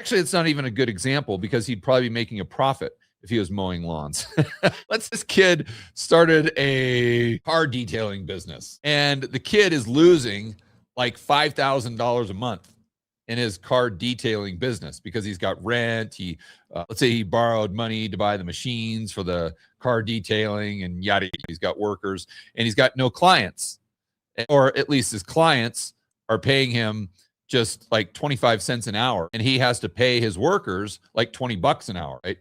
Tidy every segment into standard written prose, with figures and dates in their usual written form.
Actually, it's not even a good example because he'd probably be making a profit if he was mowing lawns. This kid started a car detailing business, and the kid is losing like $5,000 a month in his car detailing business because he's got rent. Let's say he borrowed money to buy the machines for the car detailing and yada, yada. He's got workers and he's got no clients, or at least his clients are paying him just like 25 cents an hour, and he has to pay his workers like $20 an hour, right?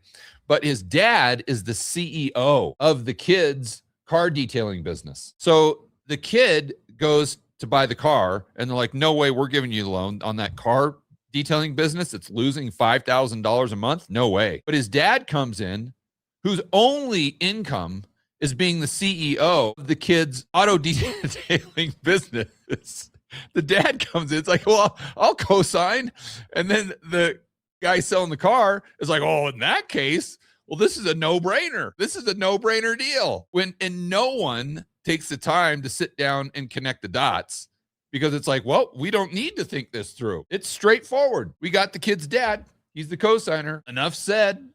But his dad is the CEO of the kid's car detailing business. So the kid goes to buy the car, and they're like, no way, we're giving you the loan on that car detailing business. It's losing $5,000 a month. No way. But his dad comes in, whose only income is being the CEO of the kid's auto detailing business. The dad comes in, it's like, well, I'll co-sign. And then the guy selling the car is like, oh, in that case, well, this is a no-brainer. This is a no-brainer deal. And no one takes the time to sit down and connect the dots, because it's like, well, we don't need to think this through. It's straightforward. We got the kid's dad. He's the co-signer. Enough said.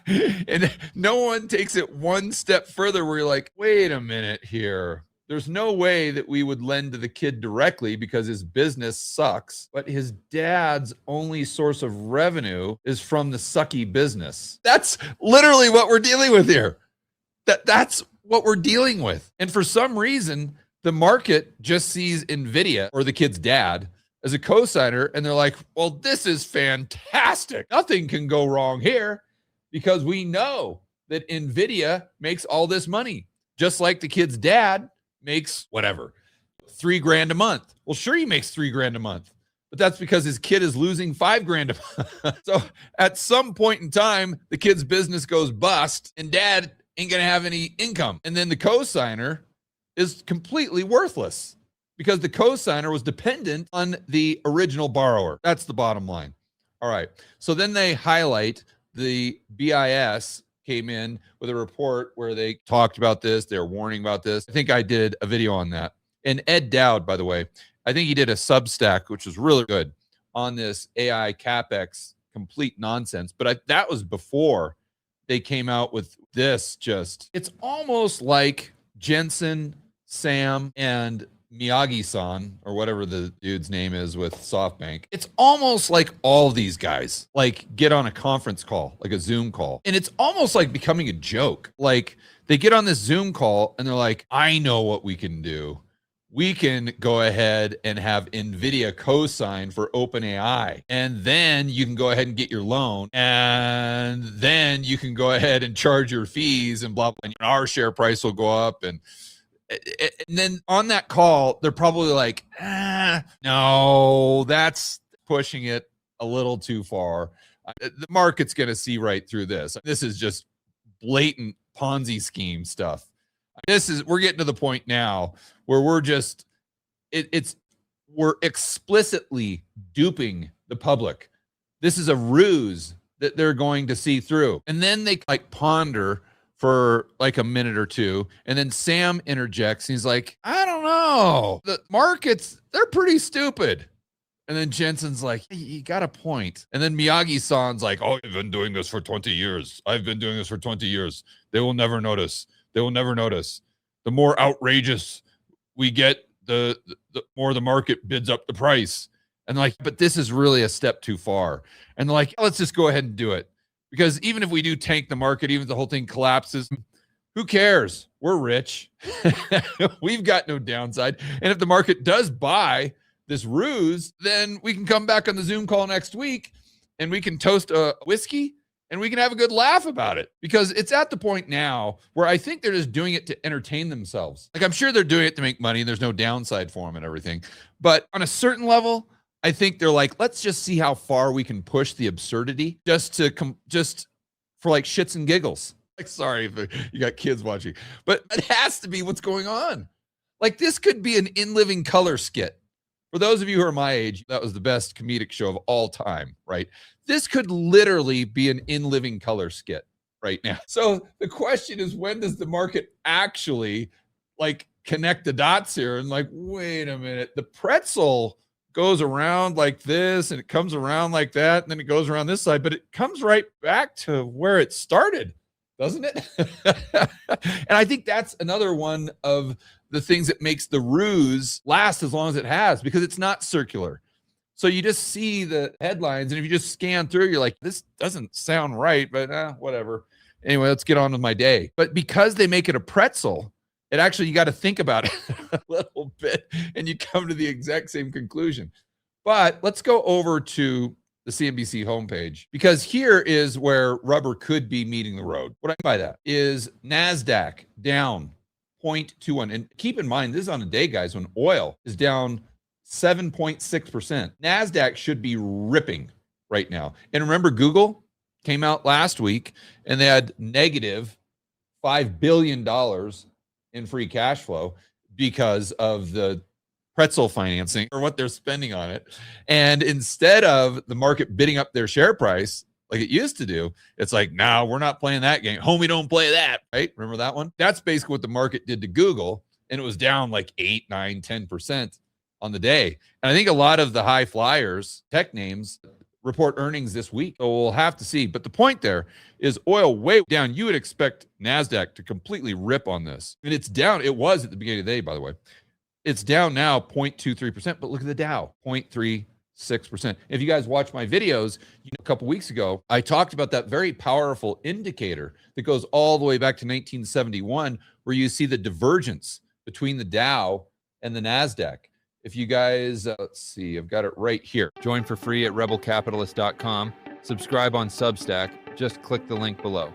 And no one takes it one step further where you're like, wait a minute here. There's no way that we would lend to the kid directly because his business sucks, but his dad's only source of revenue is from the sucky business. That's literally what we're dealing with here. That's what we're dealing with. And for some reason, the market just sees Nvidia, or the kid's dad, as a co-signer, and they're like, well, this is fantastic. Nothing can go wrong here, because we know that Nvidia makes all this money, just like the kid's dad makes whatever, $3,000 a month. Well, sure, he makes $3,000 a month, but that's because his kid is losing $5,000 a month. So at some point in time, the kid's business goes bust and dad ain't gonna have any income. And then the co-signer is completely worthless because the co-signer was dependent on the original borrower. That's the bottom line. All right. So then they highlight the BIS came in with a report where they talked about this. They're warning about this. I think I did a video on that. And Ed Dowd, by the way, I think he did a Substack, which was really good, on this AI CapEx complete nonsense. But that was before they came out with this. It's almost like Jensen, Sam, and Miyagi-san, or whatever the dude's name is with SoftBank. It's almost like all these guys like get on a conference call, like a Zoom call, and it's almost like becoming a joke. Like they get on this Zoom call and they're like, I know what we can do. We can go ahead and have Nvidia co-sign for OpenAI, and then you can go ahead and get your loan, and then you can go ahead and charge your fees and blah, blah, and our share price will go up. And then on that call, they're probably like, no, that's pushing it a little too far. The market's going to see right through this. This is just blatant Ponzi scheme stuff. We're getting to the point now where we're just, we're explicitly duping the public. This is a ruse that they're going to see through. And then they like ponder for like a minute or two, and then Sam interjects. He's like, I don't know. The markets, they're pretty stupid. And then Jensen's like, hey, you got a point. And then Miyagi-san's like, oh, I've been doing this for 20 years. I've been doing this for 20 years. They will never notice. They will never notice. The more outrageous we get, the more the market bids up the price. And like, but this is really a step too far. And they're like, let's just go ahead and do it. Because even if we do tank the market, even if the whole thing collapses, who cares? We're rich. We've got no downside. And if the market does buy this ruse, then we can come back on the Zoom call next week and we can toast a whiskey and we can have a good laugh about it. Because it's at the point now where I think they're just doing it to entertain themselves. Like, I'm sure they're doing it to make money and there's no downside for them and everything. But on a certain level, I think they're like, let's just see how far we can push the absurdity just for like shits and giggles. Like, sorry if you got kids watching, but it has to be what's going on. Like, this could be an In Living Color skit. For those of you who are my age, that was the best comedic show of all time, right? This could literally be an In Living Color skit right now. So the question is, when does the market actually like connect the dots here and like, wait a minute, the pretzel goes around like this and it comes around like that, and then it goes around this side, but it comes right back to where it started, doesn't it? And I think that's another one of the things that makes the ruse last as long as it has, because it's not circular. So you just see the headlines, and if you just scan through, you're like, this doesn't sound right, but whatever. Anyway, let's get on with my day. But because they make it a pretzel, it actually, you got to think about it a little bit, and you come to the exact same conclusion. But let's go over to the CNBC homepage, because here is where rubber could be meeting the road. What I mean by that is NASDAQ down 0.21. And keep in mind, this is on a day, guys, when oil is down 7.6%. NASDAQ should be ripping right now. And remember, Google came out last week and they had negative $5 billion in free cash flow because of the pretzel financing, or what they're spending on it. And instead of the market bidding up their share price like it used to do, it's like, no, we're not playing that game. Homie, don't play that, right? Remember that one? That's basically what the market did to Google. And it was down like 8, 9, 10% on the day. And I think a lot of the high flyers, tech names, report earnings this week. So we'll have to see. But the point there is oil way down. You would expect NASDAQ to completely rip on this. And it's down. It was at the beginning of the day, by the way. It's down now 0.23%, but look at the Dow, 0.36%. If you guys watch my videos, a couple weeks ago, I talked about that very powerful indicator that goes all the way back to 1971, where you see the divergence between the Dow and the NASDAQ. If you guys, let's see, I've got it right here. Join for free at rebelcapitalist.com. Subscribe on Substack. Just click the link below.